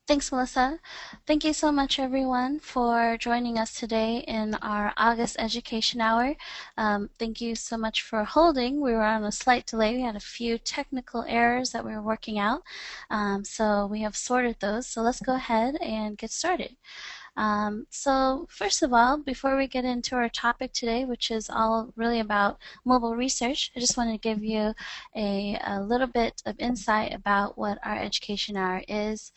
Thanks, Melissa. Thank you so much, everyone, for joining us today in our August Education Hour. Thank you so much for holding. We were on a slight delay. We had a few technical errors that we were working out, so we have sorted those. So let's go ahead and get started. So first of all, before we get into our topic today, which is all really about mobile research, I just want to give you a little bit of insight about what our education hour is.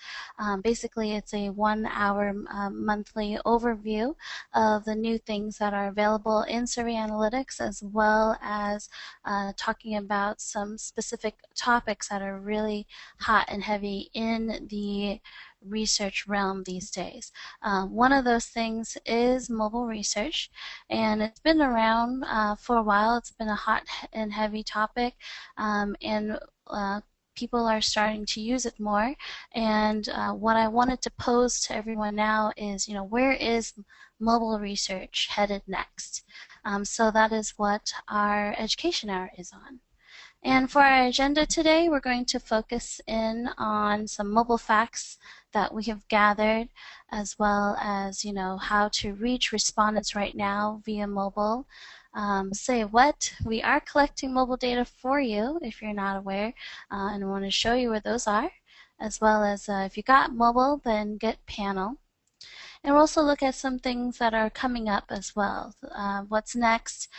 Basically, it's a 1 hour monthly overview of the new things that are available in survey analytics, as well as talking about some specific topics that are really hot and heavy in the research realm these days. One of those things is mobile research, and it's been around for a while. It's been a hot and heavy topic, and people are starting to use it more. And what I wanted to pose to everyone now is, where is mobile research headed next? So that is what our education hour is on. And for our agenda today, we're going to focus in on some mobile facts that we have gathered, as well as, how to reach respondents right now via mobile. Say what? We are collecting mobile data for you if you're not aware, and I want to show you where those are, as well as if you got mobile, then get panel. And we'll also look at some things that are coming up as well. What's next,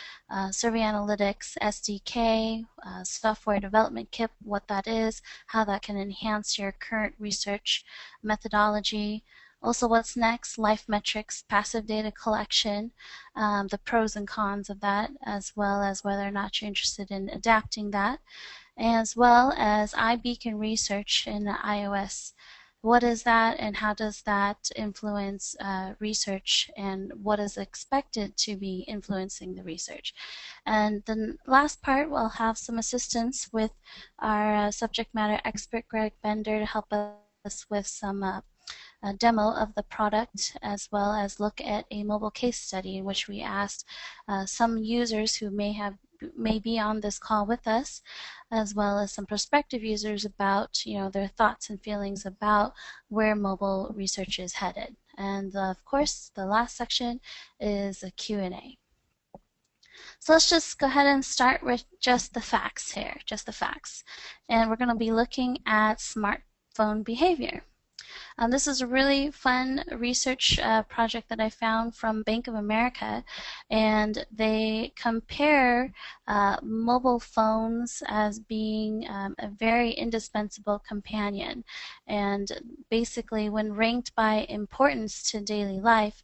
Survey Analytics, SDK, Software Development Kit, what that is, how that can enhance your current research methodology. Also, what's next, LifeMetrix, passive data collection, the pros and cons of that, as well as whether or not you're interested in adapting that, as well as iBeacon research in iOS. What is that, and how does that influence research, and what is expected to be influencing the research? And the last part, we'll have some assistance with our subject matter expert, Greg Bender, to help us with some a demo of the product, as well as look at a mobile case study in which we asked some users who may be on this call with us, as well as some prospective users about their thoughts and feelings about where mobile research is headed. And of course, the last section is a Q&A. So let's just go ahead and start with just the facts here, just the facts. And we're going to be looking at smartphone behavior. This is a really fun research project that I found from Bank of America, and they compare mobile phones as being a very indispensable companion. And basically, when ranked by importance to daily life,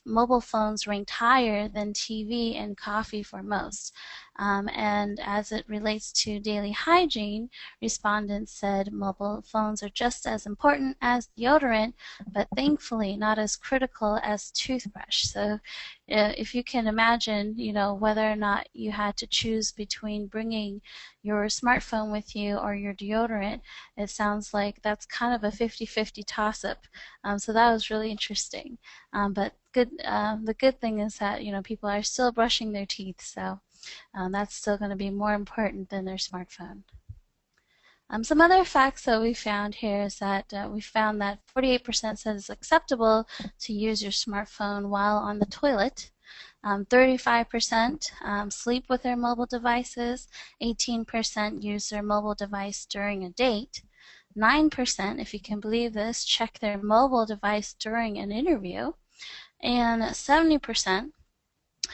mobile phones ranked higher than TV and coffee for most. And as it relates to daily hygiene, respondents said mobile phones are just as important as deodorant, but thankfully not as critical as toothbrush. So if you can imagine, whether or not you had to choose between bringing your smartphone with you or your deodorant, it sounds like that's kind of a 50-50 toss-up. So that was really interesting. But the good thing is that people are still brushing their teeth, so that's still going to be more important than their smartphone. Some other facts that we found here is that we found that 48% said it's acceptable to use your smartphone while on the toilet. 35% sleep with their mobile devices. 18% use their mobile device during a date. 9%, if you can believe this, check their mobile device during an interview. And 70%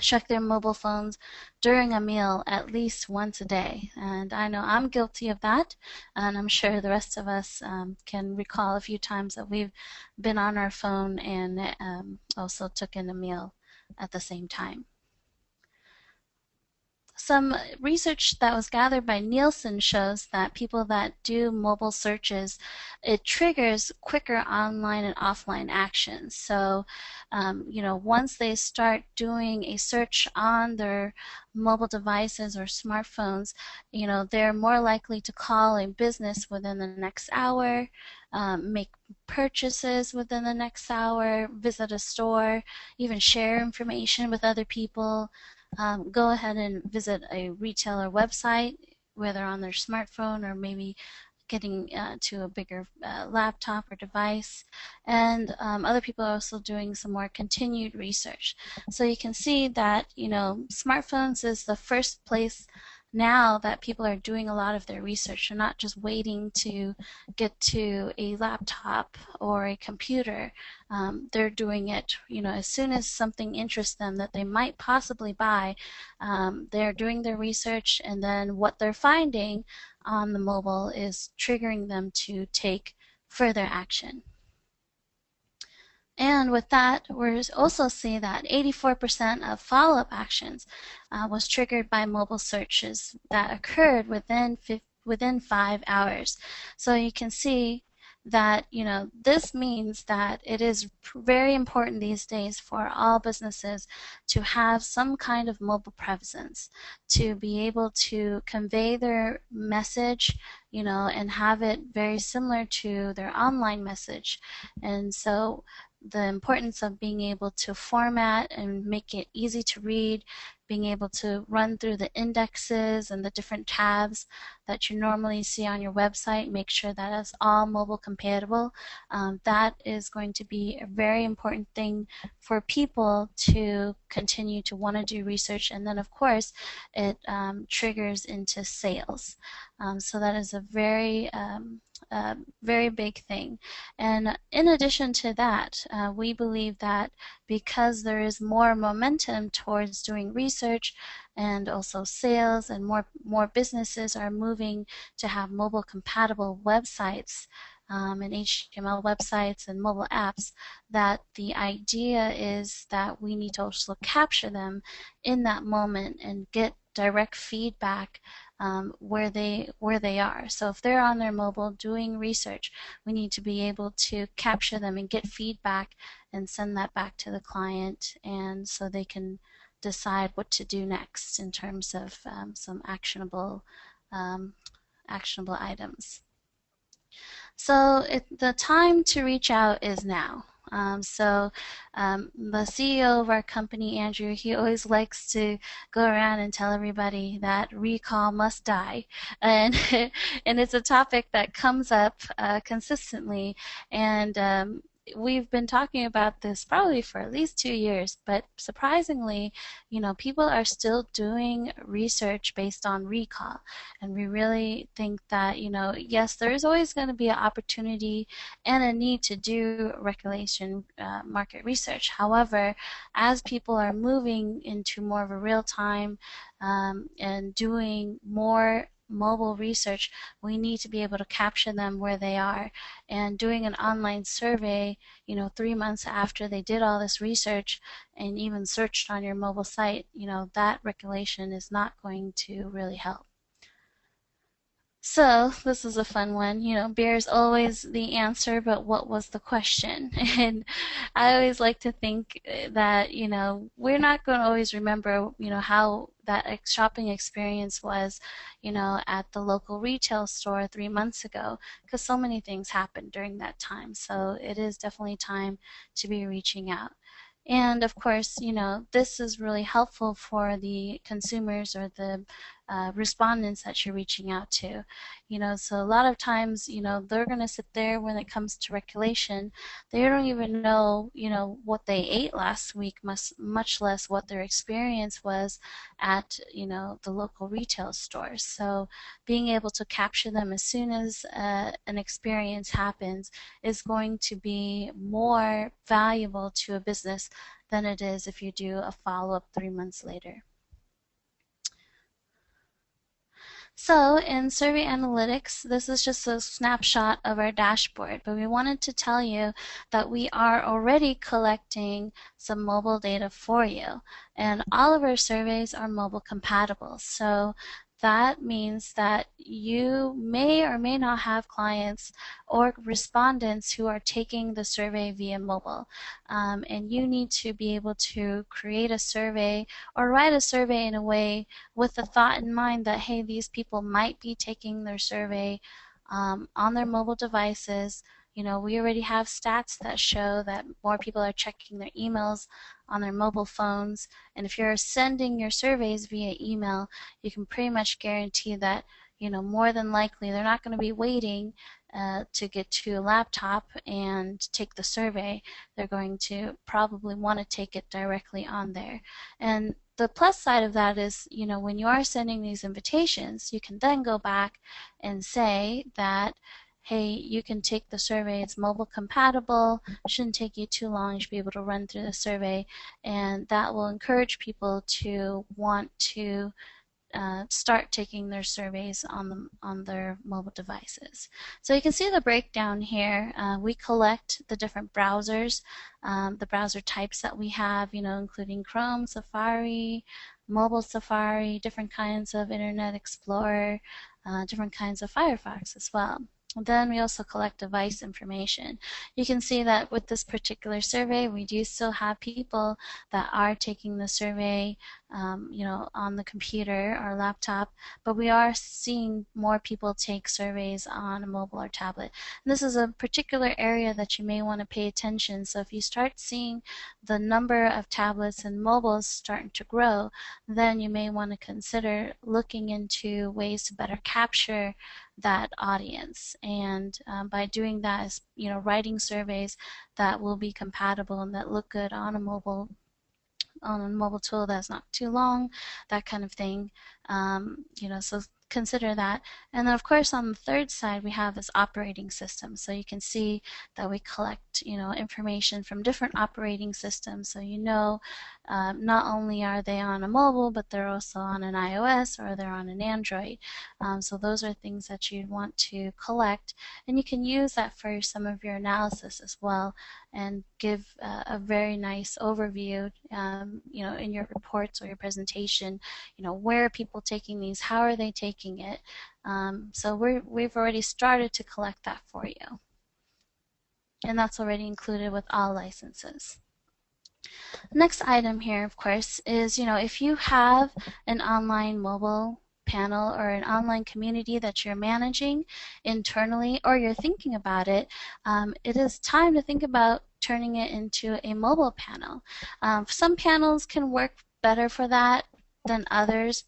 check their mobile phones during a meal at least once a day. And I know I'm guilty of that, and I'm sure the rest of us can recall a few times that we've been on our phone and also took in a meal at the same time. Some research that was gathered by Nielsen shows that people that do mobile searches, it triggers quicker online and offline actions. So, once they start doing a search on their mobile devices or smartphones, they're more likely to call a business within the next hour, make purchases within the next hour, visit a store, even share information with other people. Go ahead and visit a retailer website, whether on their smartphone or maybe getting to a bigger laptop or device. And other people are also doing some more continued research. So you can see that, smartphones is the first place now that people are doing a lot of their research. They're not just waiting to get to a laptop or a computer. They're doing it, as soon as something interests them that they might possibly buy, they're doing their research, and then what they're finding on the mobile is triggering them to take further action. And with that, we also see that 84% of follow-up actions was triggered by mobile searches that occurred within 5 hours. So you can see that this means that it is very important these days for all businesses to have some kind of mobile presence, to be able to convey their message, and have it very similar to their online message. And so the importance of being able to format and make it easy to read, being able to run through the indexes and the different tabs that you normally see on your website, make sure that it's all mobile compatible. That is going to be a very important thing for people to continue to want to do research. And then, of course, it triggers into sales. So that is a very big thing. And in addition to that, we believe that because there is more momentum towards doing research and also sales, and more businesses are moving to have mobile compatible websites and HTML websites and mobile apps, that the idea is that we need to also capture them in that moment and get direct feedback where they are. So if they're on their mobile doing research, we need to be able to capture them and get feedback and send that back to the client, and so they can decide what to do next in terms of some actionable items. So the time to reach out is now. The CEO of our company, Andrew, he always likes to go around and tell everybody that recall must die, and and it's a topic that comes up consistently, and we've been talking about this probably for at least 2 years, but surprisingly, people are still doing research based on recall. And we really think that, yes, there is always going to be an opportunity and a need to do regulation market research. However, as people are moving into more of a real time and doing more mobile research, we need to be able to capture them where they are. And doing an online survey, 3 months after they did all this research and even searched on your mobile site, that regulation is not going to really help. So this is a fun one. Beer is always the answer, but what was the question? And I always like to think that, we're not going to always remember, how that shopping experience was, at the local retail store 3 months ago, because so many things happened during that time. So it is definitely time to be reaching out. And of course, this is really helpful for the consumers or the respondents that you're reaching out to. So a lot of times, they're going to sit there when it comes to regulation. They don't even know, what they ate last week, much less what their experience was at, the local retail stores. So being able to capture them as soon as an experience happens is going to be more valuable to a business than it is if you do a follow-up 3 months later. So in survey analytics, this is just a snapshot of our dashboard, but we wanted to tell you that we are already collecting some mobile data for you, and all of our surveys are mobile compatible. So that means that you may or may not have clients or respondents who are taking the survey via mobile. And you need to be able to create a survey or write a survey in a way with the thought in mind that, hey, these people might be taking their survey on their mobile devices. We already have stats that show that more people are checking their emails on their mobile phones. And if you're sending your surveys via email, you can pretty much guarantee that, more than likely they're not going to be waiting to get to a laptop and take the survey. They're going to probably want to take it directly on there. And the plus side of that is, when you are sending these invitations, you can then go back and say that, hey, you can take the survey, it's mobile compatible, shouldn't take you too long, you should be able to run through the survey, and that will encourage people to want to start taking their surveys on their mobile devices. So you can see the breakdown here. We collect the different browsers, the browser types that we have, including Chrome, Safari, mobile Safari, different kinds of Internet Explorer, different kinds of Firefox as well. Then we also collect device information. You can see that with this particular survey, we do still have people that are taking the survey on the computer or laptop, but we are seeing more people take surveys on a mobile or tablet. And this is a particular area that you may want to pay attention. So if you start seeing the number of tablets and mobiles starting to grow, then you may want to consider looking into ways to better capture that audience. And by doing that is, writing surveys that will be compatible and that look good on a mobile tool that's not too long, that kind of thing. So consider that. And then of course on the third side we have this operating system. So you can see that we collect information from different operating systems, so not only are they on a mobile, but they're also on an iOS or they're on an Android. So those are things that you'd want to collect, and you can use that for some of your analysis as well, and give a very nice overview in your reports or your presentation. Where are people taking these, how are they taking it? So we've already started to collect that for you, and that's already included with all licenses. Next item here, of course, is if you have an online mobile panel or an online community that you're managing internally, or you're thinking about it, it is time to think about turning it into a mobile panel. Some panels can work better for that than others.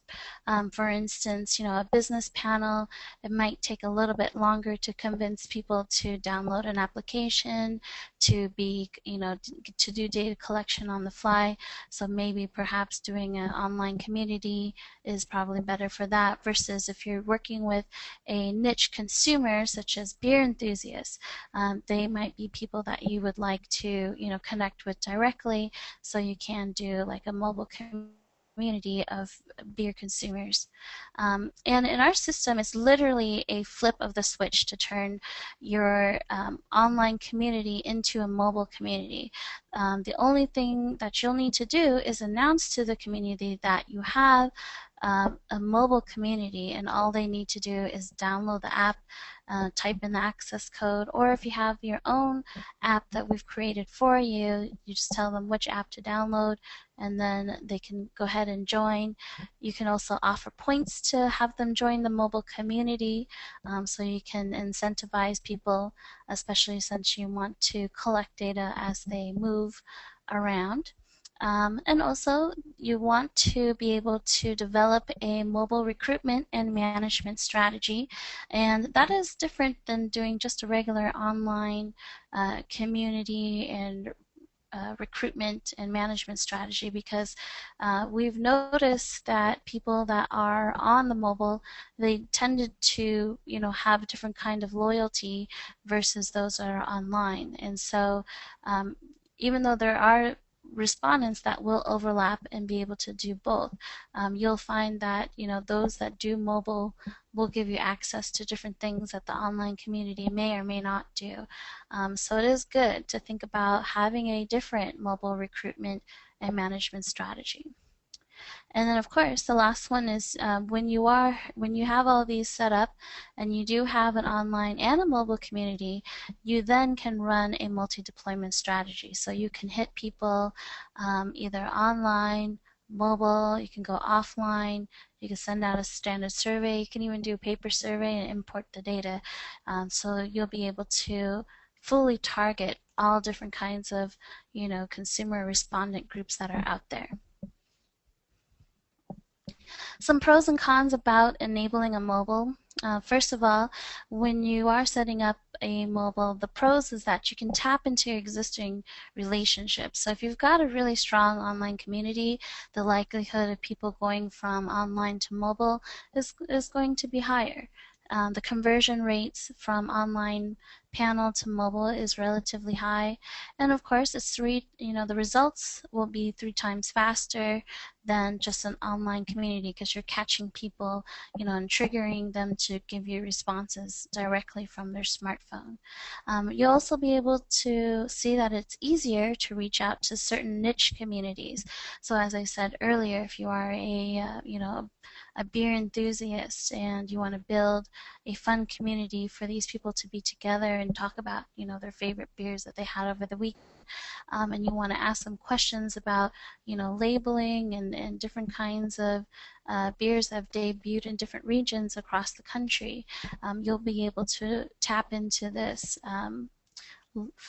For instance, a business panel, it might take a little bit longer to convince people to download an application, to to do data collection on the fly. So maybe perhaps doing an online community is probably better for that, versus if you're working with a niche consumer such as beer enthusiasts, they might be people that you would like to connect with directly, so you can do like a mobile community of beer consumers. And in our system, it's literally a flip of the switch to turn your online community into a mobile community. The only thing that you'll need to do is announce to the community that you have a mobile community, and all they need to do is download the app, type in the access code, or if you have your own app that we've created for you, you just tell them which app to download, and then they can go ahead and join. You can also offer points to have them join the mobile community, so you can incentivize people, especially since you want to collect data as they move around. And also, you want to be able to develop a mobile recruitment and management strategy, and that is different than doing just a regular online community and recruitment and management strategy, because we've noticed that people that are on the mobile, they tended to have a different kind of loyalty versus those that are online. And so even though there are respondents that will overlap and be able to do both, you'll find that those that do mobile will give you access to different things that the online community may or may not do. So it is good to think about having a different mobile recruitment and management strategy. And then of course the last one is when you have all these set up and you do have an online and a mobile community, you then can run a multi-deployment strategy. So you can hit people either online, mobile, you can go offline, you can send out a standard survey, you can even do a paper survey and import the data. So you'll be able to fully target all different kinds of consumer respondent groups that are out there. Some pros and cons about enabling a mobile First of all, when you are setting up a mobile, the pros is that you can tap into your existing relationships. So if you've got a really strong online community, the likelihood of people going from online to mobile is going to be higher. The conversion rates from online panel to mobile is relatively high. And of course, the results will be 3 times faster than just an online community because you're catching people, and triggering them to give you responses directly from their smartphone. You'll also be able to see that it's easier to reach out to certain niche communities. So as I said earlier, if you are a beer enthusiast and you want to build a fun community for these people to be together and talk about, their favorite beers that they had over the week, and you want to ask them questions about, labeling and different kinds of beers that have debuted in different regions across the country, you'll be able to tap into this,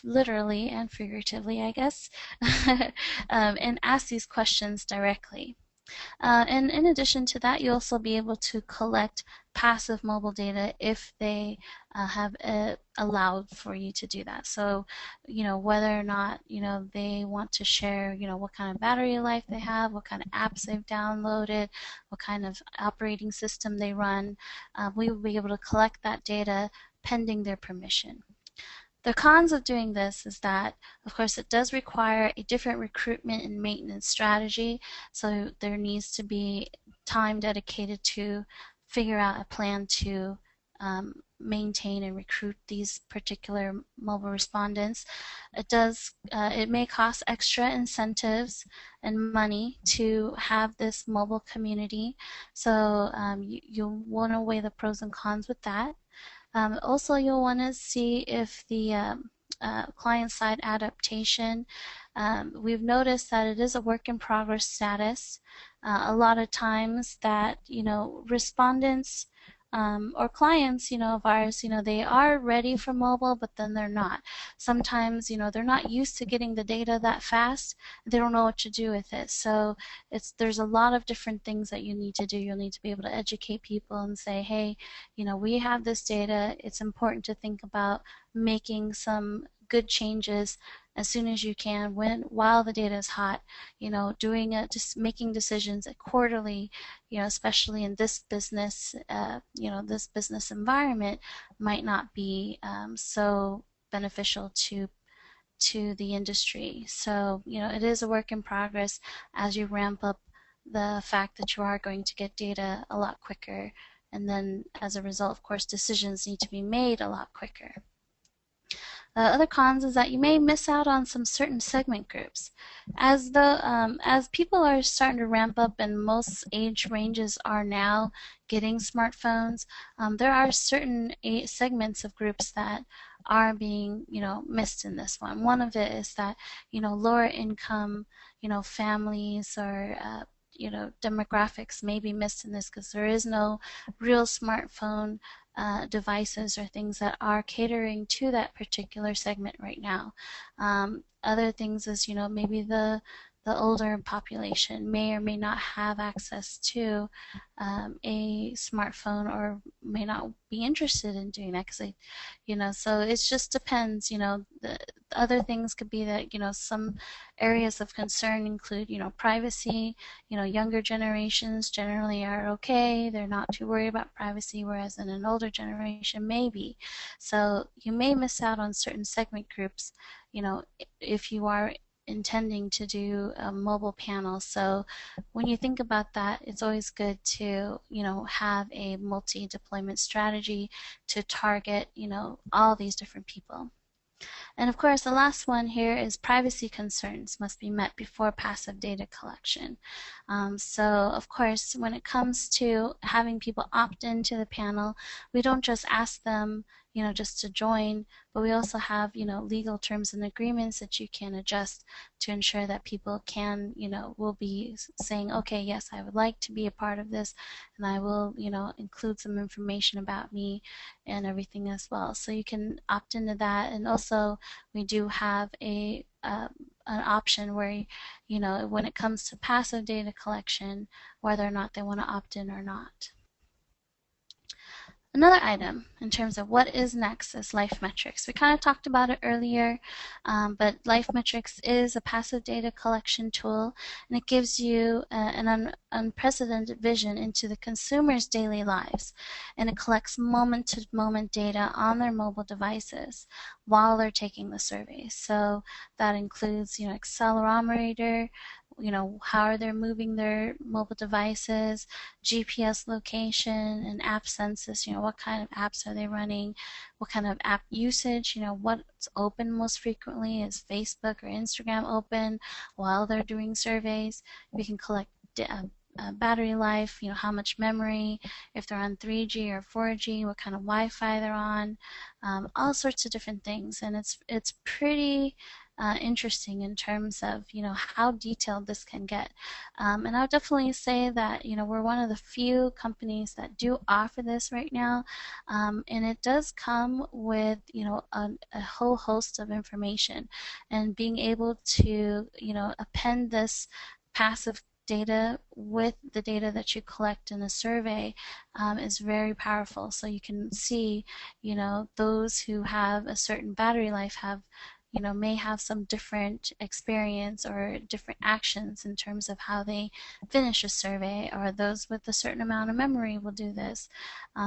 literally and figuratively, I guess, and ask these questions directly. And in addition to that, you'll also be able to collect passive mobile data if they have allowed for you to do that. So, whether or not, they want to share, what kind of battery life they have, what kind of apps they've downloaded, what kind of operating system they run, we will be able to collect that data pending their permission. The cons of doing this is that, of course, it does require a different recruitment and maintenance strategy. So there needs to be time dedicated to figure out a plan to maintain and recruit these particular mobile respondents. It may cost extra incentives and money to have this mobile community. So you'll want to weigh the pros and cons with that. Also, you'll want to see if the client-side adaptation, we've noticed that it is a work in progress status. A lot of times that, respondents or clients, of ours, they are ready for mobile, but then they're not. Sometimes, they're not used to getting the data that fast. They don't know what to do with it. So there's a lot of different things that you need to do. You'll need to be able to educate people and say, hey, we have this data. It's important to think about making some good changes as soon as you can while the data is hot, just making decisions quarterly, especially in this business, this business environment might not be so beneficial to the industry. So, it is a work in progress as you ramp up the fact that you are going to get data a lot quicker. And then as a result, of course, decisions need to be made a lot quicker. Other cons is that you may miss out on some certain segment groups. As people are starting to ramp up and most age ranges are now getting smartphones, there are certain segments of groups that are being, missed in this one. One of it is that, lower income, families or demographics may be missed in this because there is no real smartphone devices or things that are catering to that particular segment right now. Other things is, maybe the older population may or may not have access to a smartphone or may not be interested in doing that because so it just depends. The other things could be that, some areas of concern include, privacy. Younger generations generally are okay. They're not too worried about privacy, whereas in an older generation, maybe. So you may miss out on certain segment groups, if you are intending to do a mobile panel. So when you think about that, it's always good to, have a multi-deployment strategy to target, all these different people. And of course, the last one here is privacy concerns must be met before passive data collection. So of course, when it comes to having people opt into the panel, we don't just ask them, just to join, but we also have, legal terms and agreements that you can adjust to ensure that people can, will be saying, okay, yes, I would like to be a part of this, and I will, include some information about me and everything as well. So you can opt into that, and also we do have an option where, when it comes to passive data collection, whether or not they want to opt in or not. Another item in terms of what is next is LifeMetrix. We kind of talked about it earlier, but LifeMetrix is a passive data collection tool, and it gives you an unprecedented vision into the consumer's daily lives, and it collects moment-to-moment data on their mobile devices while they're taking the survey. So that includes, accelerometer, how are they moving their mobile devices, GPS location, and app census. What kind of apps are they running, what kind of app usage, what's open most frequently. Is Facebook or Instagram open while they're doing surveys? We can collect battery life, how much memory, if they're on 3G or 4G, what kind of Wi-Fi they're on, all sorts of different things. And it's pretty interesting in terms of how detailed this can get. And I would definitely say that we're one of the few companies that do offer this right now, and it does come with a whole host of information, and being able to append this passive data with the data that you collect in a survey is very powerful. So you can see those who have a certain battery life may have some different experience or different actions in terms of how they finish a survey, or those with a certain amount of memory will do this.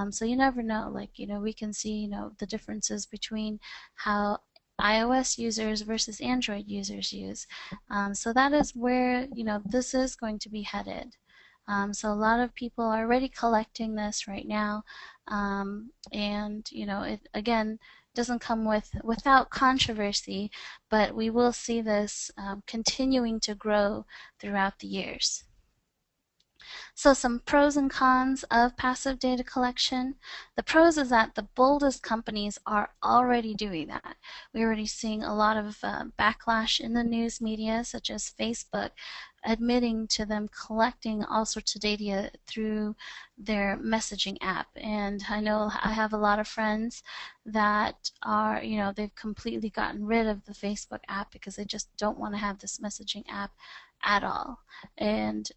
So you never know. We can see the differences between how iOS users versus Android users use. So that is where this is going to be headed. So a lot of people are already collecting this right now, and it again doesn't come without controversy, but we will see this continuing to grow throughout the years. So some pros and cons of passive data collection. The pros is that the boldest companies are already doing that. We're already seeing a lot of backlash in the news media, such as Facebook, admitting to them collecting all sorts of data through their messaging app. And I know I have a lot of friends that are, they've completely gotten rid of the Facebook app because they just don't want to have this messaging app at all. And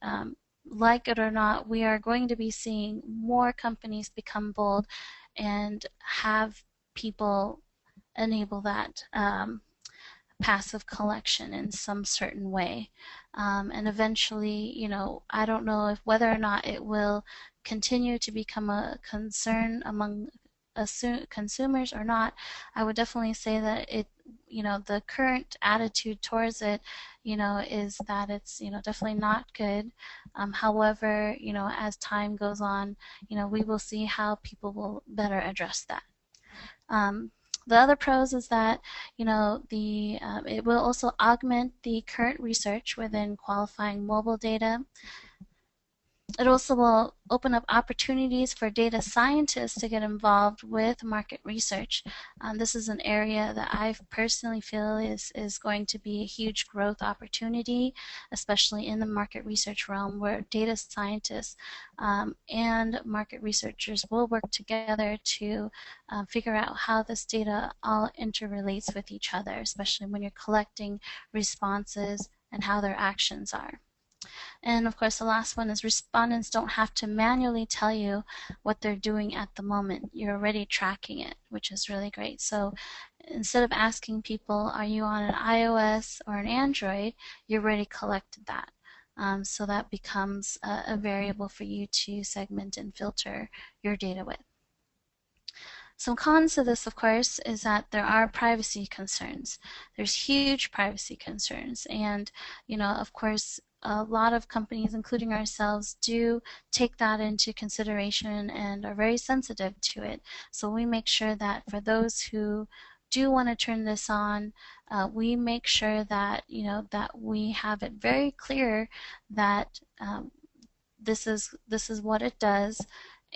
like it or not, we are going to be seeing more companies become bold and have people enable that passive collection in some certain way. And eventually, I don't know whether or not it will continue to become a concern among consumers or not. I would definitely say that the current attitude towards it, is that it's, definitely not good. However, as time goes on, we will see how people will better address that. The other pros is that it will also augment the current research within qualifying mobile data. It also will open up opportunities for data scientists to get involved with market research. This is an area that I personally feel is going to be a huge growth opportunity, especially in the market research realm, where data scientists and market researchers will work together to figure out how this data all interrelates with each other, especially when you're collecting responses and how their actions are. And of course, the last one is respondents don't have to manually tell you what they're doing at the moment. You're already tracking it, which is really great. So instead of asking people, are you on an iOS or an Android, you already collected that. So that becomes a variable for you to segment and filter your data with. Some cons to this, of course, is that there are privacy concerns. There's huge privacy concerns, and of course, a lot of companies, including ourselves, do take that into consideration and are very sensitive to it. So we make sure that for those who do want to turn this on, we make sure that that we have it very clear that this is what it does,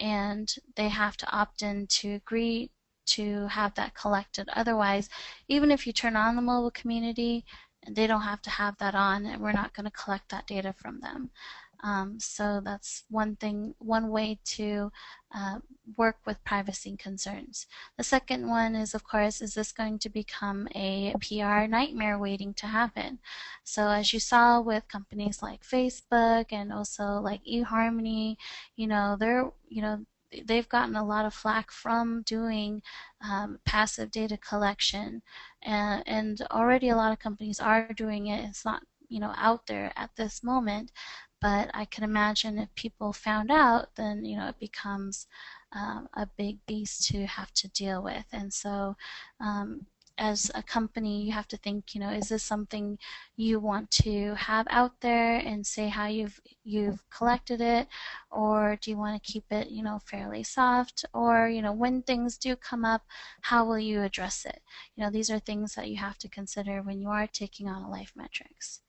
and they have to opt in to agree to have that collected. Otherwise, even if you turn on the mobile community, they don't have to have that on, and we're not going to collect that data from them. So that's one way to work with privacy concerns. The second one is, of course, is this going to become a PR nightmare waiting to happen? So as you saw with companies like Facebook and also like eHarmony, they're they've gotten a lot of flack from doing passive data collection, and already a lot of companies are doing it. It's not, out there at this moment, but I can imagine if people found out, then it becomes a big beast to have to deal with. And so as a company, you have to think, is this something you want to have out there and say how you've collected it, or do you want to keep it, fairly soft, or when things do come up, how will you address it? These are things that you have to consider when you are taking on a LifeMetrix.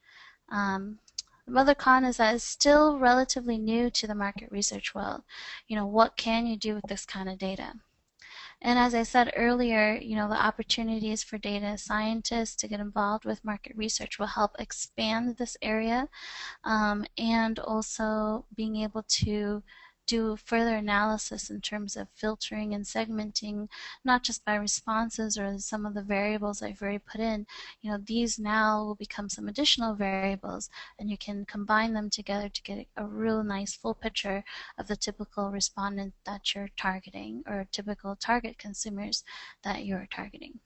The other con is that it's still relatively new to the market research world. What can you do with this kind of data? And as I said earlier, the opportunities for data scientists to get involved with market research will help expand this area, and also being able to do further analysis in terms of filtering and segmenting, not just by responses or some of the variables I've already put in. These now will become some additional variables, and you can combine them together to get a real nice full picture of the typical respondent that you're targeting, or typical target consumers that you're targeting.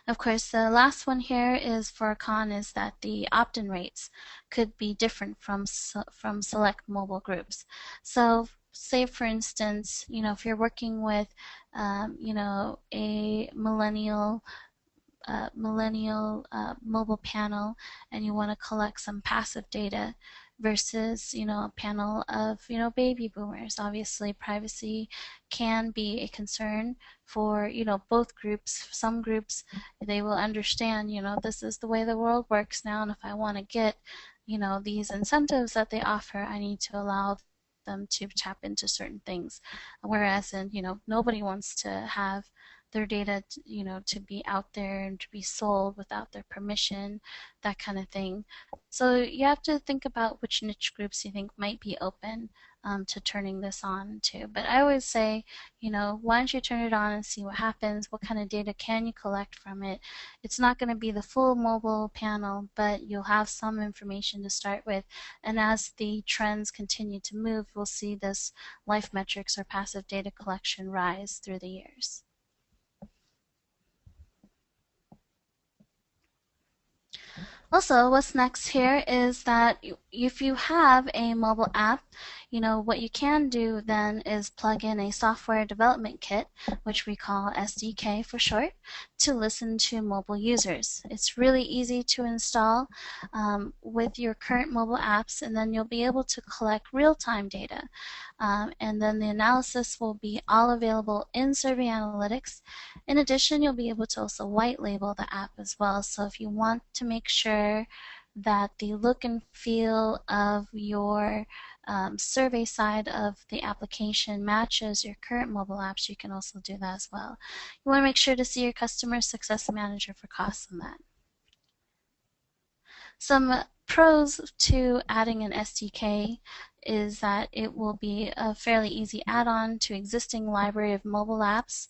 Of course, the last one here is for a con is that the opt-in rates could be different from select mobile groups. So say for instance, if you're working with, a mobile panel, and you want to collect some passive data versus a panel of baby boomers. Obviously privacy can be a concern for both groups. Some groups, they will understand this is the way the world works now, and if I want to get these incentives that they offer, I need to allow them to tap into certain things, whereas nobody wants to have their data to be out there and to be sold without their permission, that kind of thing. So you have to think about which niche groups you think might be open to turning this on to. But I always say, why don't you turn it on and see what happens? What kind of data can you collect from it? It's not going to be the full mobile panel, but you'll have some information to start with. And as the trends continue to move, we'll see this LifeMetrix or passive data collection rise through the years. Also, what's next here is that if you have a mobile app, what you can do then is plug in a software development kit, which we call SDK for short, to listen to mobile users. It's really easy to install with your current mobile apps, and then you'll be able to collect real-time data. And then the analysis will be all available in Survey Analytics. In addition, you'll be able to also white label the app as well. So if you want to make sure that the look and feel of your survey side of the application matches your current mobile apps, you can also do that as well. You want to make sure to see your customer success manager for costs on that. Some pros to adding an SDK is that it will be a fairly easy add-on to existing library of mobile apps.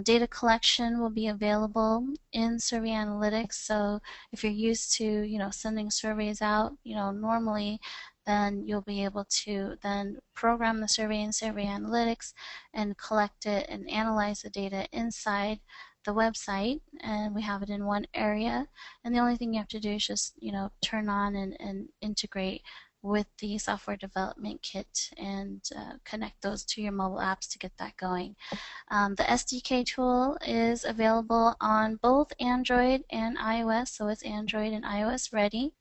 Data collection will be available in Survey Analytics, so if you're used to sending surveys out normally, then you'll be able to then program the survey in Survey Analytics and collect it and analyze the data inside the website, and we have it in one area, and the only thing you have to do is just turn on and integrate with the software development kit and connect those to your mobile apps to get that going. The SDK tool is available on both Android and iOS, so it's Android and iOS ready.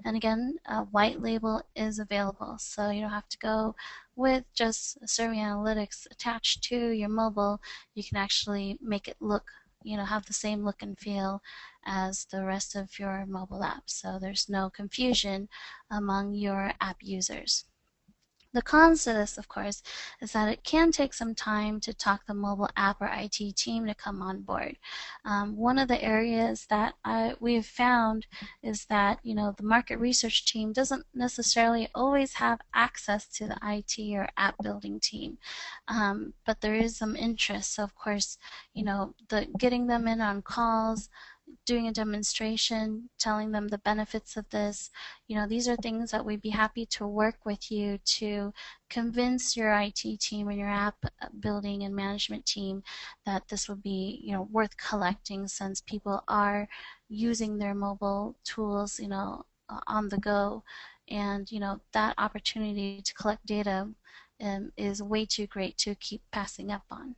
And again, a white label is available, so you don't have to go with just Survey Analytics attached to your mobile. You can actually make it look, have the same look and feel as the rest of your mobile apps, so there's no confusion among your app users. The cons to this, of course, is that it can take some time to talk the mobile app or IT team to come on board. One of the areas that we've found is that the market research team doesn't necessarily always have access to the IT or app building team, but there is some interest. So of course, the getting them in on calls, doing a demonstration, telling them the benefits of this. These are things that we'd be happy to work with you to convince your IT team and your app building and management team that this would be, worth collecting, since people are using their mobile tools, on the go. And, that opportunity to collect data is way too great to keep passing up on.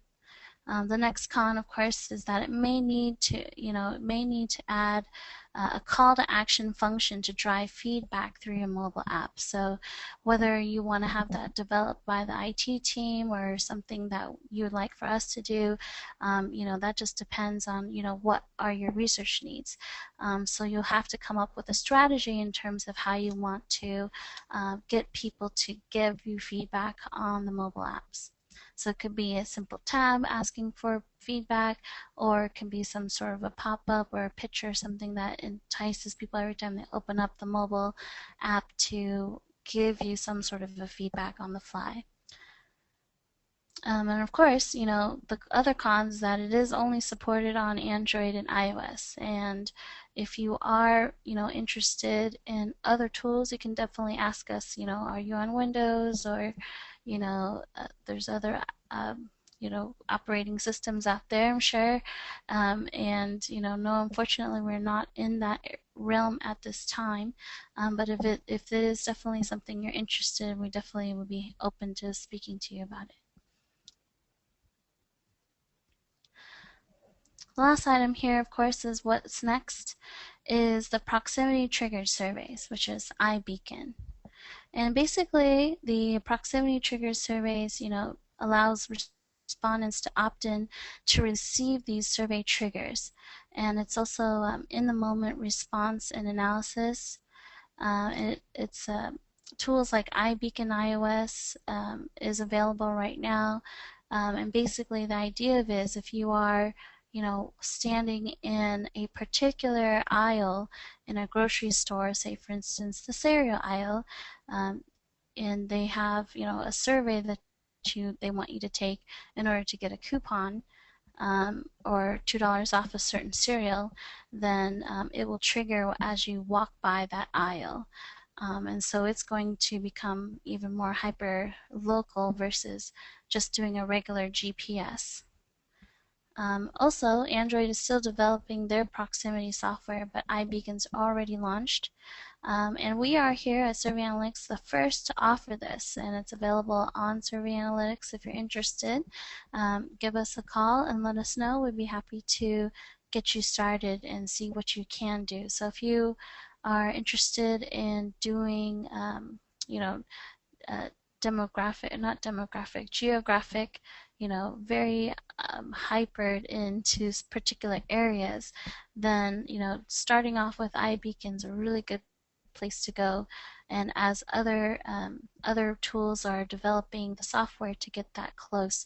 The next con, of course, is that it may need to add a call to action function to drive feedback through your mobile app. So whether you want to have that developed by the IT team or something that you would like for us to do, that just depends on, what are your research needs. So you'll have to come up with a strategy in terms of how you want to get people to give you feedback on the mobile apps. So it could be a simple tab asking for feedback, or it can be some sort of a pop-up or a picture, something that entices people every time they open up the mobile app to give you some sort of a feedback on the fly. And of course, the other cons is that it is only supported on Android and iOS. And if you are, interested in other tools, you can definitely ask us, are you on Windows, or, there's other, operating systems out there, I'm sure. And, no, unfortunately, we're not in that realm at this time. But if it is definitely something you're interested in, we definitely would be open to speaking to you about it. The last item here, of course, is what's next is the proximity triggered surveys, which is iBeacon. And basically, the proximity triggered surveys, allows respondents to opt in to receive these survey triggers. And it's also in the moment response and analysis. It's tools like iBeacon iOS is available right now. And basically the idea of it is, if you are standing in a particular aisle in a grocery store, say for instance the cereal aisle, and they have a survey that they want you to take in order to get a coupon, or $2 off a certain cereal, then it will trigger as you walk by that aisle. And so it's going to become even more hyper local versus just doing a regular GPS. Also, Android is still developing their proximity software, but iBeacon's already launched. And we are here at Survey Analytics the first to offer this, and it's available on Survey Analytics. If you're interested, give us a call and let us know. We'd be happy to get you started and see what you can do. So if you are interested in doing, geographic, very hypered into particular areas, then, starting off with iBeacon is a really good place to go. And as other tools are developing the software to get that close,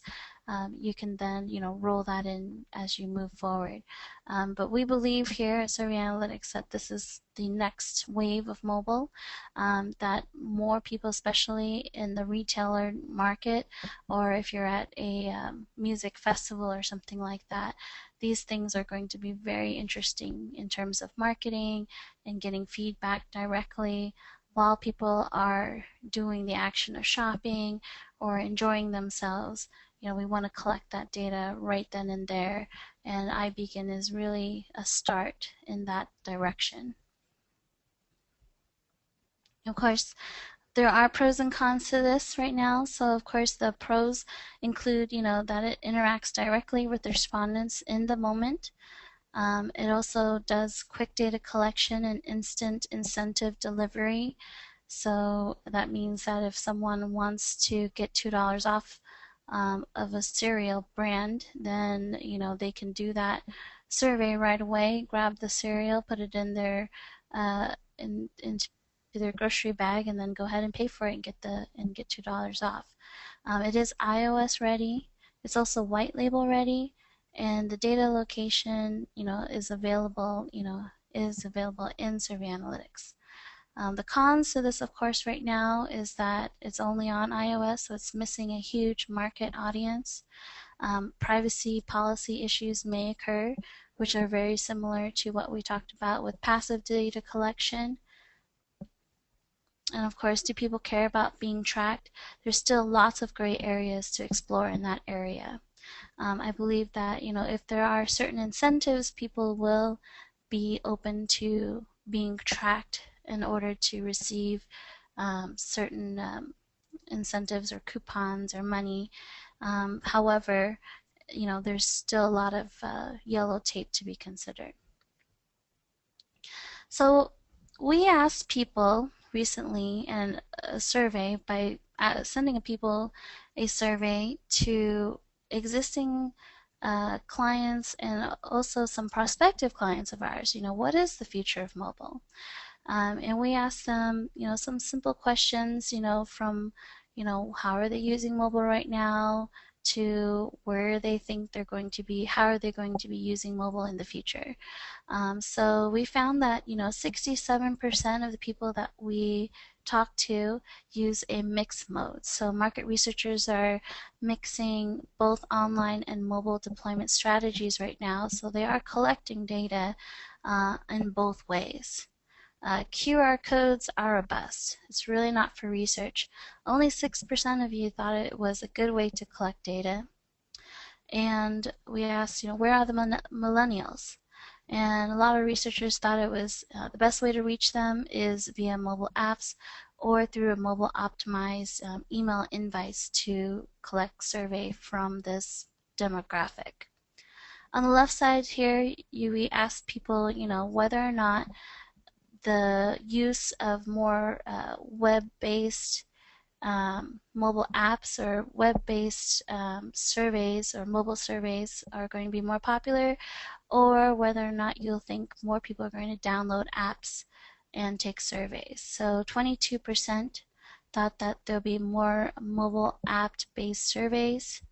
you can then roll that in as you move forward. But we believe here at Survey Analytics that this is the next wave of mobile, that more people, especially in the retailer market, or if you're at a music festival or something like that, these things are going to be very interesting in terms of marketing and getting feedback directly while people are doing the action of shopping or enjoying themselves. We want to collect that data right then and there, and iBeacon is really a start in that direction. Of course, there are pros and cons to this right now. So of course the pros include, that it interacts directly with the respondents in the moment. It also does quick data collection and instant incentive delivery. So that means that if someone wants to get $2 off of a cereal brand, then they can do that survey right away, grab the cereal, put it in their into their grocery bag, and then go ahead and pay for it and get $2 off. It is iOS ready. It's also white label ready, and the data location is available in Survey Analytics. The cons to this, of course, right now is that it's only on iOS, so it's missing a huge market audience. Privacy policy issues may occur which are very similar to what we talked about with passive data collection. And of course, do people care about being tracked? There's still lots of gray areas to explore in that area. I believe that, if there are certain incentives, people will be open to being tracked in order to receive certain incentives or coupons or money. However, there's still a lot of yellow tape to be considered. So we asked people recently in a survey by sending people a survey to existing clients and also some prospective clients of ours. What is the future of mobile? And we asked them, some simple questions, from, how are they using mobile right now, to where they think they're going to be, how are they going to be using mobile in the future. So we found that 67% of the people that we talked to use a mixed mode. So market researchers are mixing both online and mobile deployment strategies right now. So they are collecting data in both ways. QR codes are a bust. It's really not for research. Only 6% of you thought it was a good way to collect data. And we asked, where are the millennials? And a lot of researchers thought it was the best way to reach them is via mobile apps or through a mobile optimized email invites to collect survey from this demographic. On the left side here, we asked people, whether or not the use of more web-based mobile apps or web-based surveys or mobile surveys are going to be more popular, or whether or not you'll think more people are going to download apps and take surveys. So 22% thought that there'll be more mobile app-based surveys,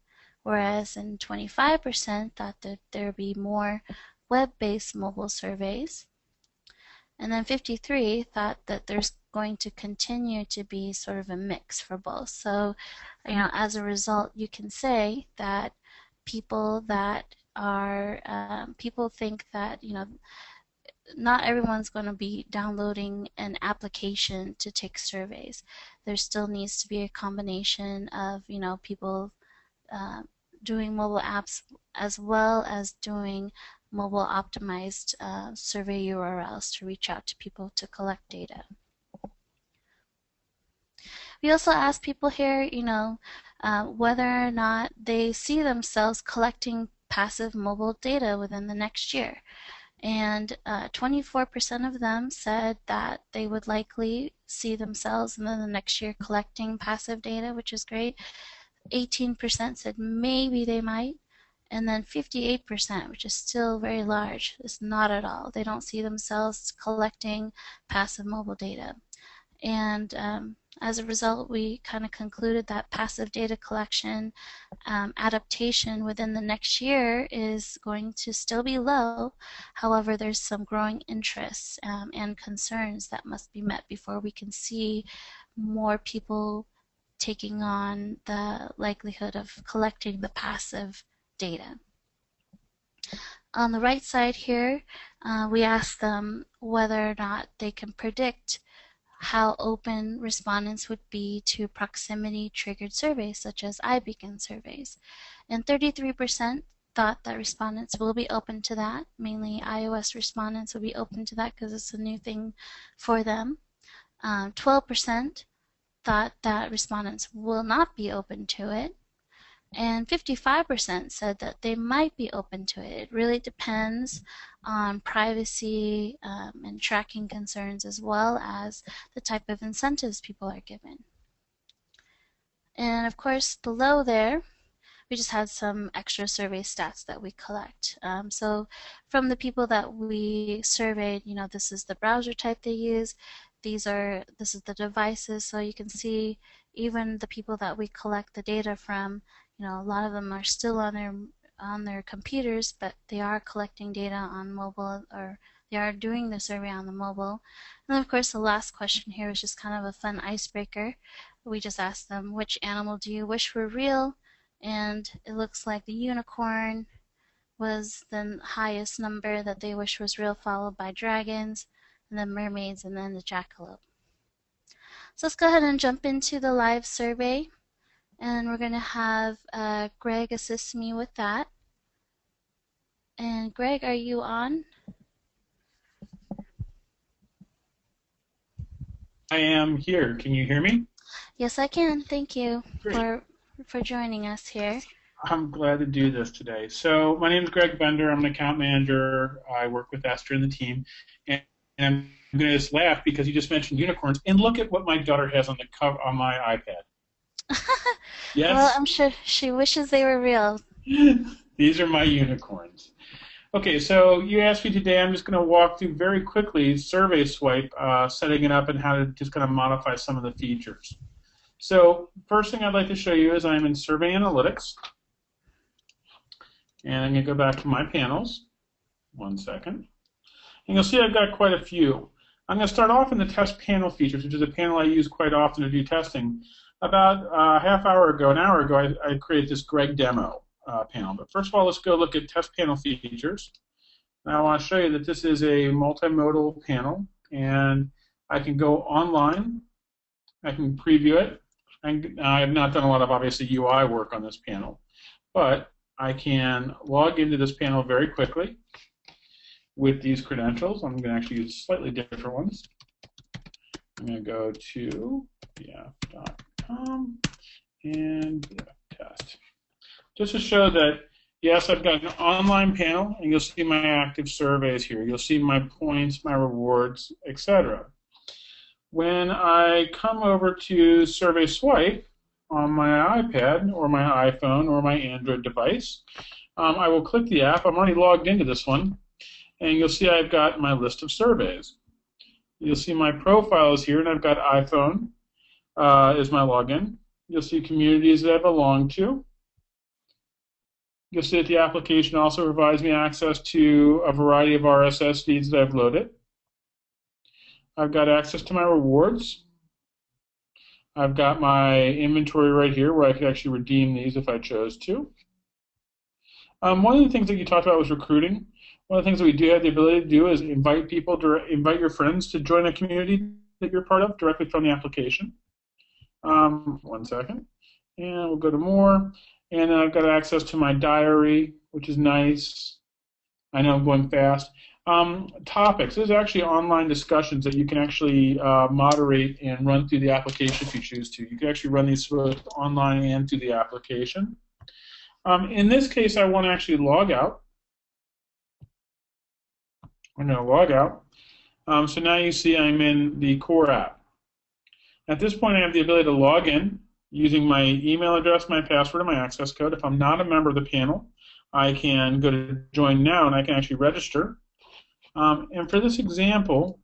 whereas in 25% thought that there'll be more web-based mobile surveys. And then 53 thought that there's going to continue to be sort of a mix for both. So, as a result, you can say that people think that, not everyone's going to be downloading an application to take surveys. There still needs to be a combination of, people doing mobile apps as well as doing mobile optimized survey URLs to reach out to people to collect data. We also asked people here, whether or not they see themselves collecting passive mobile data within the next year. And 24% of them said that they would likely see themselves in the next year collecting passive data, which is great. 18% said maybe they might. And then 58%, which is still very large, is not at all. They don't see themselves collecting passive mobile data. And as a result, we kind of concluded that passive data collection adaptation within the next year is going to still be low. However, there's some growing interests and concerns that must be met before we can see more people taking on the likelihood of collecting the passive data. On the right side here, we asked them whether or not they can predict how open respondents would be to proximity triggered surveys such as iBeacon surveys. And 33% thought that respondents will be open to that. Mainly iOS respondents will be open to that because it's a new thing for them. 12% thought that respondents will not be open to it. And 55% said that they might be open to it. It really depends on privacy and tracking concerns, as well as the type of incentives people are given. And of course, below there, we just had some extra survey stats that we collect. So from the people that we surveyed, this is the browser type they use. This is the devices. So you can see even the people that we collect the data from, a lot of them are still on their computers, but they are collecting data on mobile, or they are doing the survey on the mobile. And then of course the last question here is just kind of a fun icebreaker. We just asked them, which animal do you wish were real? And it looks like the unicorn, was the highest number that they wish was real, followed by dragons, and then mermaids, and then the jackalope. So let's go ahead and jump into the live survey, and we're going to have Greg assist me with that. And Greg, are you on? I am here. Can you hear me? Yes, I can. Thank you Great. for joining us here. I'm glad to do this today. So my name is Greg Bender. I'm an account manager. I work with Esther and the team. And I'm going to just laugh because you just mentioned unicorns. And look at what my daughter has on the cover on my iPad. Well, Yes? I'm sure she wishes they were real. These are my unicorns. Okay, so you asked me today. I'm just going to walk through very quickly Survey Swipe, setting it up and how to just kind of modify some of the features. So first thing I'd like to show you is I'm in Survey Analytics. And I'm going to go back to my panels. 1 second. And you'll see I've got quite a few. I'm going to start off in the test panel features, which is a panel I use quite often to do testing. About a half hour ago, an hour ago, I created this Greg demo panel. But first of all, let's go look at test panel features. Now I want to show you that this is a multimodal panel, and I can go online. I can preview it. I have not done a lot of, obviously, UI work on this panel, but I can log into this panel very quickly with these credentials. I'm going to actually use slightly different ones. I'm going to go to bf.com and test. Just to show that, yes, I've got an online panel, and you'll see my active surveys here. You'll see my points, my rewards, etc. When I come over to Survey Swipe on my iPad or my iPhone or my Android device, I will click the app. I'm already logged into this one, and you'll see I've got my list of surveys. You'll see my profile is here, and I've got iPhone is my login. You'll see communities that I belong to. You'll see that the application also provides me access to a variety of RSS feeds that I've loaded. I've got access to my rewards. I've got my inventory right here where I could actually redeem these if I chose to. One of the things that you talked about was recruiting. One of the things that we do have the ability to do is invite invite your friends to join a community that you're part of directly from the application. 1 second. And we'll go to more. And then I've got access to my diary, which is nice. I know I'm going fast. Topics. There's actually online discussions that you can actually moderate and run through the application if you choose to. You can actually run these both online and through the application. In this case, I want to actually log out. I'm going to log out. So now you see I'm in the core app. At this point, I have the ability to log in using my email address, my password, and my access code. If I'm not a member of the panel, I can go to Join Now, and I can actually register. And for this example,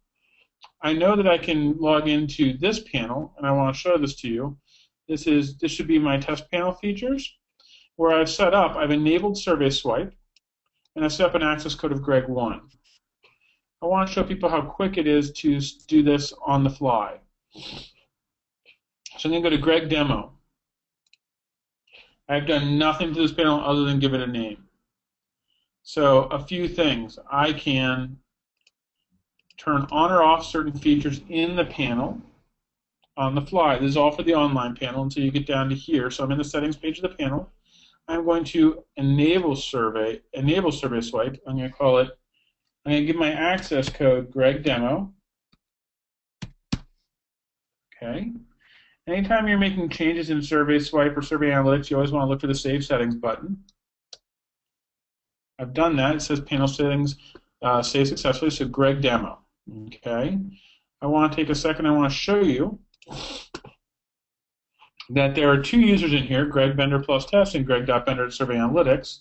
I know that I can log into this panel, and I want to show this to you. This should be my test panel features, where I've enabled Survey Swipe, and I've set up an access code of Greg1. I want to show people how quick it is to do this on the fly. So I'm going to go to Greg Demo. I've done nothing to this panel other than give it a name. So a few things. I can turn on or off certain features in the panel on the fly. This is all for the online panel until you get down to here. So I'm in the settings page of the panel. I'm going to enable Survey Swipe. I'm going to give my access code Greg Demo. Okay. Anytime you're making changes in Survey Swipe or Survey Analytics, you always want to look for the Save Settings button. I've done that. It says Panel Settings Save Successfully, so Greg Demo. Okay. I want to take a second. I want to show you that there are two users in here, Greg Bender plus Test and Greg.Bender at Survey Analytics.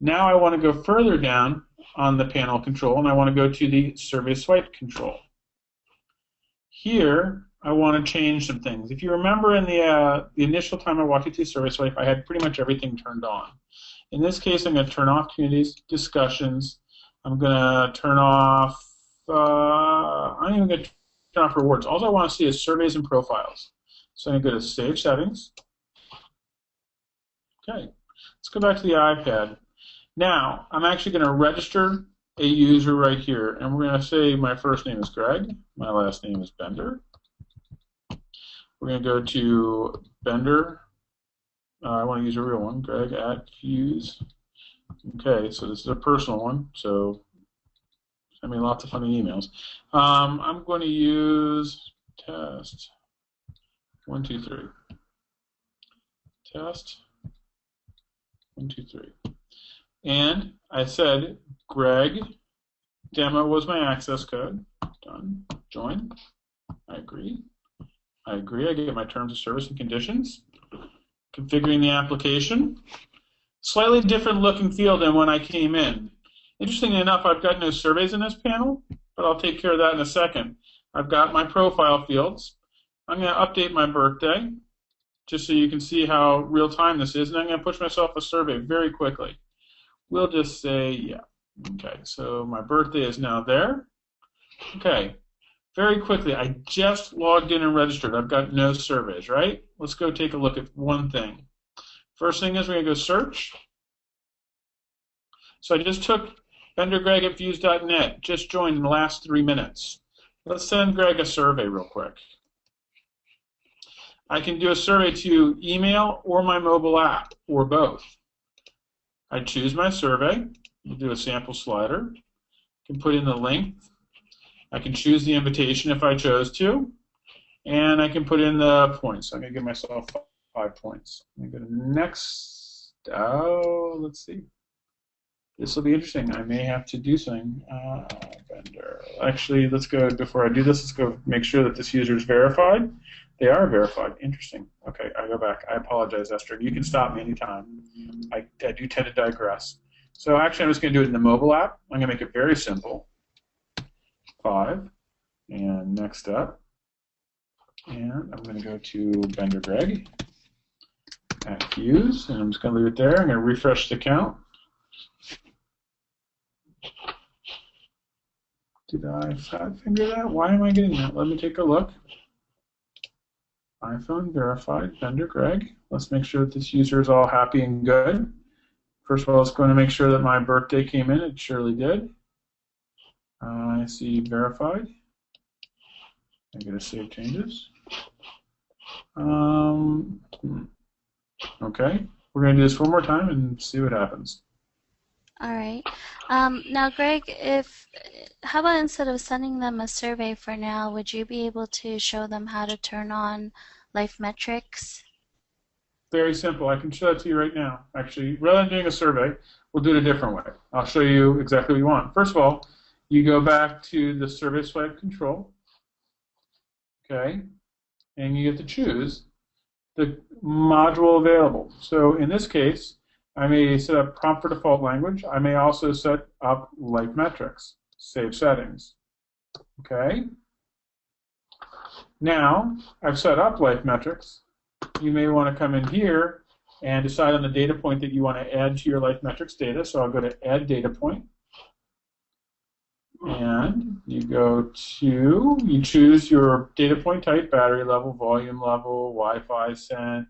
Now I want to go further down on the panel control, and I want to go to the Survey Swipe control. Here, I want to change some things. If you remember in the initial time I walked you through Survey Swipe, I had pretty much everything turned on. In this case, I'm going to turn off communities, discussions. I'm going to turn off, I'm even going to turn off rewards. All I want to see is surveys and profiles. So I'm going to go to Save Settings. Okay, let's go back to the iPad. Now, I'm actually going to register a user right here, and we're going to say my first name is Greg, my last name is Bender. We're going to go to Bender. I want to use a real one, Greg at Fuse. Okay, so this is a personal one, so send me lots of funny emails. I'm going to use test 1, 2, 3. Test 1, 2, 3. And I said Greg demo was my access code. Done. Join. I agree. I agree. I get my terms of service and conditions. Configuring the application. Slightly different look and feel than when I came in. Interestingly enough, I've got no surveys in this panel, but I'll take care of that in a second. I've got my profile fields. I'm going to update my birthday, just so you can see how real time this is, and I'm going to push myself a survey very quickly. We'll just say, yeah. Okay, so my birthday is now there. Okay, very quickly, I just logged in and registered. I've got no surveys, right? Let's go take a look at one thing. First thing is we're going to go search. So I just took BenderGreg at Fuse.net, just joined in the last 3 minutes. Let's send Greg a survey real quick. I can do a survey to email or my mobile app, or both. I choose my survey. We'll do a sample slider. I can put in the length. I can choose the invitation if I chose to. And I can put in the points. I'm going to give myself 5 points. I'm going to go to next. Oh, let's see. This will be interesting. I may have to do something. Vendor. Actually, let's go, before I do this, let's go make sure that this user is verified. They are verified. Interesting. Okay, I go back. I apologize, Esther. You can stop me anytime. I do tend to digress. So actually, I'm just going to do it in the mobile app. I'm going to make it very simple. 5. And next up. And I'm going to go to BenderGreg at Fuse. And I'm just going to leave it there. I'm going to refresh the account. Did I fat finger that? Why am I getting that? Let me take a look. iPhone verified, BenderGreg. Let's make sure that this user is all happy and good. First of all, it's going to make sure that my birthday came in. It surely did. I see verified. I'm going to save changes. Okay, we're going to do this one more time and see what happens. All right. Now, Greg, how about instead of sending them a survey for now, would you be able to show them how to turn on LifeMetrix? Very simple. I can show that to you right now. Actually, rather than doing a survey, we'll do it a different way. I'll show you exactly what you want. First of all, you go back to the survey swipe control, okay, and you get to choose the module available. So in this case, I may set up prompt for default language. I may also set up LifeMetrix, save settings. Okay. Now, I've set up LifeMetrix. You may want to come in here and decide on the data point that you want to add to your LifeMetrix data. So I'll go to Add Data Point. And you go to, you choose your data point type, battery level, volume level, Wi-Fi sent.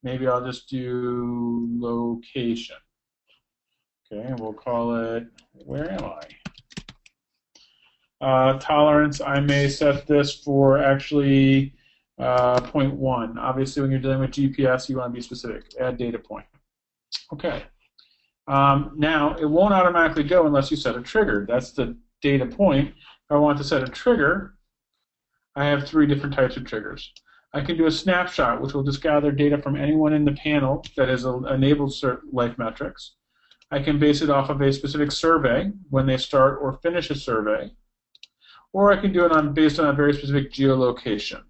Maybe I'll just do location. Okay, and we'll call it, where am I? Tolerance, I may set this for actually 0.1. Obviously, when you're dealing with GPS, you want to be specific. Add data point. Okay. Now, it won't automatically go unless you set a trigger. That's the data point. If I want to set a trigger, I have 3 different types of triggers. I can do a snapshot, which will just gather data from anyone in the panel that has enabled LifeMetrix. I can base it off of a specific survey when they start or finish a survey. Or I can do it based on a very specific geolocation.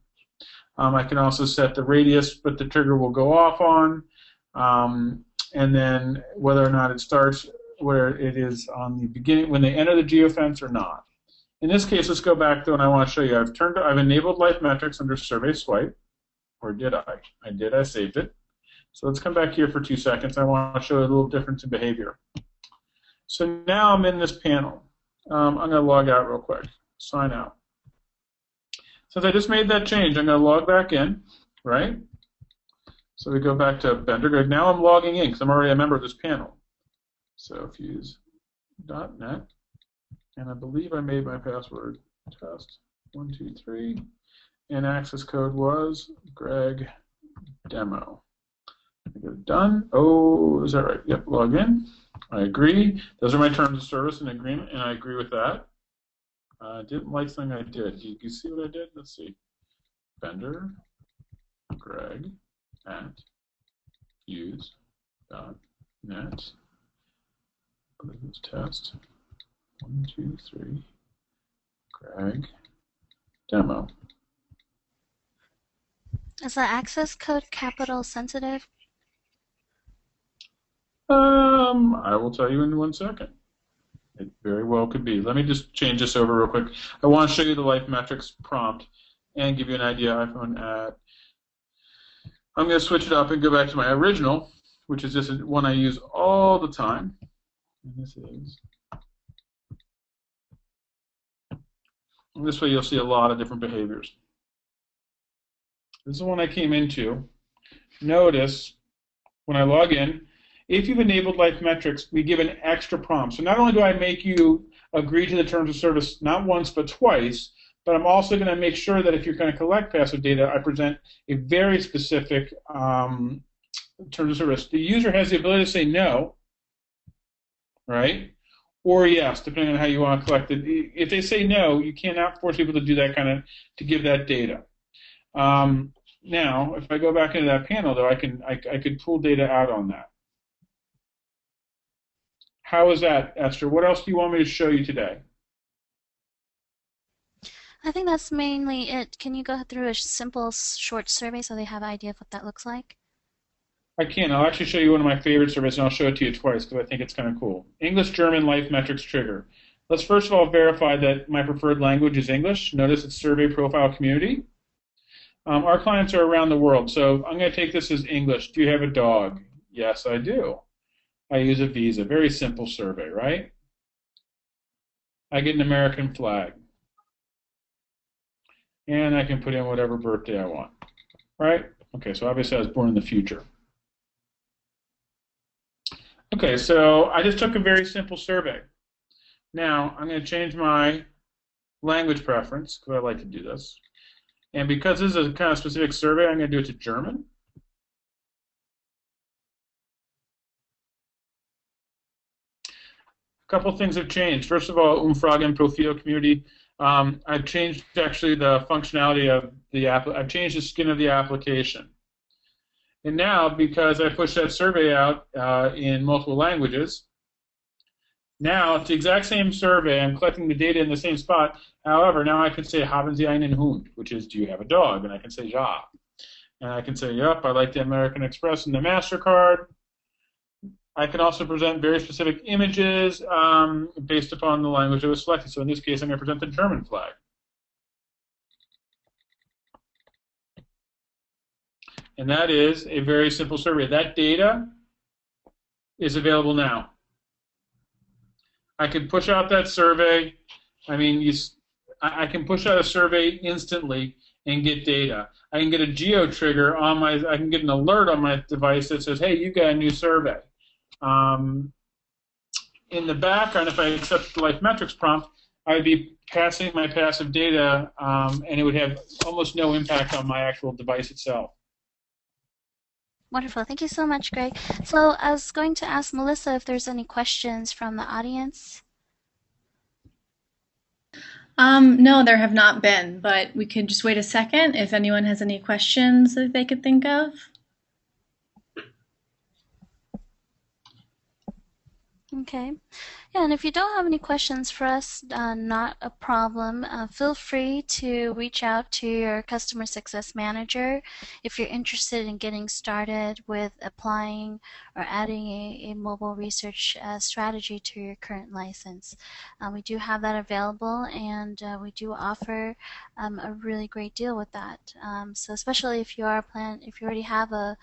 I can also set the radius, but the trigger will go off on, and then whether or not it starts where it is on the beginning, when they enter the geofence or not. In this case, let's go back to, and I want to show you, I've enabled LifeMetrix under survey swipe, or did I? I did, I saved it. So let's come back here for 2 seconds. I want to show you a little difference in behavior. So now I'm in this panel. I'm going to log out real quick, sign out. Since I just made that change, I'm going to log back in, right? So we go back to BenderGreg. Now I'm logging in because I'm already a member of this panel. So fuse.net, and I believe I made my password test 123, and access code was Greg Demo. I get it done. Oh, is that right? Yep, log in. I agree. Those are my terms of service and agreement, and I agree with that. I didn't like something I did. You see what I did? Let's see. Vendor Greg at fuse.net. Let's test 123 Greg Demo. Is the access code capital sensitive? I will tell you in 1 second. It very well could be. Let me just change this over real quick. I want to show you the LifeMetrix prompt and give you an idea. iPhone at. I'm going to switch it up and go back to my original, which is just one I use all the time. And this is. And this way you'll see a lot of different behaviors. This is the one I came into. Notice when I log in, if you've enabled LifeMetrix, we give an extra prompt. So not only do I make you agree to the terms of service not once but twice, but I'm also going to make sure that if you're going to collect passive data, I present a very specific terms of service. The user has the ability to say no, right? Or yes, depending on how you want to collect it. If they say no, you cannot force people to do that to give that data. Now, if I go back into that panel, though, I could pull data out on that. How is that, Esther? What else do you want me to show you today? I think that's mainly it. Can you go through a simple, short survey so they have an idea of what that looks like? I can. I'll actually show you one of my favorite surveys, and I'll show it to you twice because I think it's kind of cool. English-German LifeMetrix trigger. Let's first of all verify that my preferred language is English. Notice it's survey profile community. Our clients are around the world, so I'm going to take this as English. Do you have a dog? Yes, I do. I use a visa. Very simple survey, right? I get an American flag. And I can put in whatever birthday I want, right? Okay, so obviously I was born in the future. Okay, so I just took a very simple survey. Now, I'm going to change my language preference, because I like to do this. And because this is a kind of specific survey, I'm going to do it to German. A couple things have changed. First of all, Umfragen Profil community. I've changed actually the functionality of the app. I've changed the skin of the application. And now, because I pushed that survey out in multiple languages, now it's the exact same survey. I'm collecting the data in the same spot. However, now I can say Haben Sie einen Hund, which is, do you have a dog? And I can say Ja. And I can say, yep, I like the American Express and the MasterCard. I can also present very specific images based upon the language that was selected. So in this case, I'm going to present the German flag. And that is a very simple survey. That data is available now. I can push out that survey. I mean, I can push out a survey instantly and get data. I can get a geo trigger on I can get an alert on my device that says, hey, you got a new survey. In the background, if I accept the LifeMetrix prompt, I would be passing my passive data, and it would have almost no impact on my actual device itself. Wonderful. Thank you so much, Greg. So I was going to ask Melissa if there's any questions from the audience. No, there have not been, but we could just wait a second if anyone has any questions that they could think of. Okay. Yeah, and if you don't have any questions for us, not a problem. Feel free to reach out to your customer success manager if you're interested in getting started with applying or adding a mobile research strategy to your current license. We do have that available, and we do offer a really great deal with that. So especially if you already have a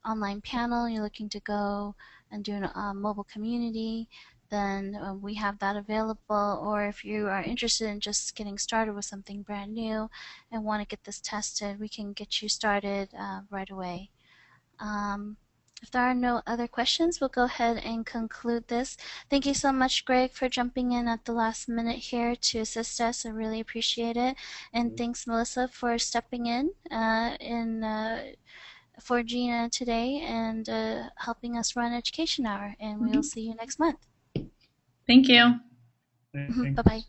online panel, you're looking to go and do a mobile community, then we have that available. Or if you are interested in just getting started with something brand new and want to get this tested, we can get you started right away. If there are no other questions, we'll go ahead and conclude this. Thank you so much, Greg, for jumping in at the last minute here to assist us. I really appreciate it. And thanks, Melissa, for stepping in for Gina today and helping us run Education Hour. And we will see you next month. Thank you. Thanks. Bye-bye.